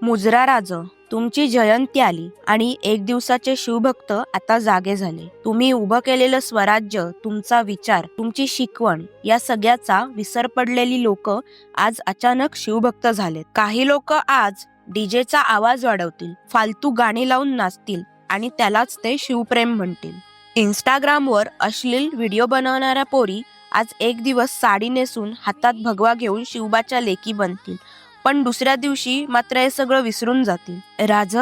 मुजरा राज, तुमची जयंती आली आणि एक दिवसाचे शिवभक्त आता जागे झाले. तुम्ही उभं केलेलं स्वराज्य, तुमचा विचार, तुमची शिकवण या सगळ्याचा विसर पडलेली लोक आज अचानक शिवभक्त झालेत. काही लोक आज डीजेचा आवाज वाढवतील, फालतू गाणी लावून नाचतील आणि त्यालाच ते शिवप्रेम म्हणतील. इंस्टाग्रामवर अश्लील व्हिडिओ बनवणाऱ्या पोरी आज एक दिवस साडी नेसून हातात भगवा घेऊन शिवबाच्या लेकी बनतील, पण दुसऱ्या दिवशी मात्र हे सगळं विसरून जातील. राज,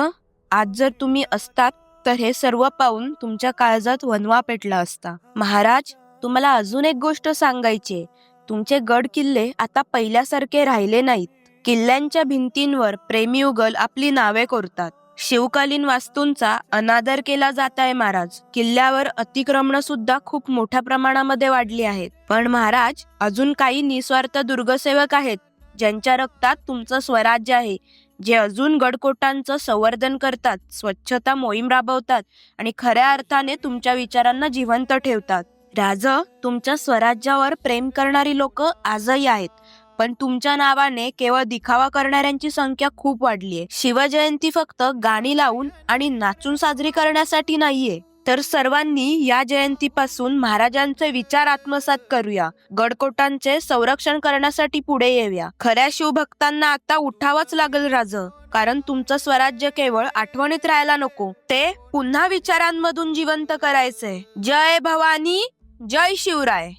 आज जर तुम्ही असतात तर हे सर्व पाहून तुमच्या काळजात वनवा पेटला असता. महाराज, तुम्हाला अजून एक गोष्ट सांगायची. तुमचे गड किल्ले आता पहिल्यासारखे राहिले नाहीत. किल्ल्यांच्या भिंतींवर प्रेमी युगल आपली नावे कोरतात. शिवकालीन वास्तूंचा अनादर केला जात आहे महाराज. किल्ल्यावर अतिक्रमण सुद्धा खूप मोठ्या प्रमाणामध्ये वाढली आहेत. पण महाराज, अजून काही निस्वार्थ दुर्गसेवक आहेत ज्यांच्या रक्तात तुमचं स्वराज्य आहे, जे अजून गडकोटांचं संवर्धन करतात, स्वच्छता मोहीम राबवतात आणि खऱ्या अर्थाने तुमच्या विचारांना जिवंत ठेवतात. राज, तुमच्या स्वराज्यावर प्रेम करणारी लोक आजही आहेत, पण तुमच्या नावाने केवळ दिखावा करणाऱ्यांची संख्या खूप वाढली आहे. शिवजयंती फक्त गाणी लावून आणि नाचून साजरी करण्यासाठी नाहीये, तर सर्वांनी या जयंतीपासून महाराजांचे विचार आत्मसात करूया. गडकोटांचे संरक्षण करण्यासाठी पुढे येऊया. खऱ्या शिवभक्तांना आता उठावंच लागेल राज, कारण तुमचं स्वराज्य केवळ आठवणीत राहायला नको, ते पुन्हा विचारांमधून जिवंत करायचंय. जय भवानी, जय शिवराय.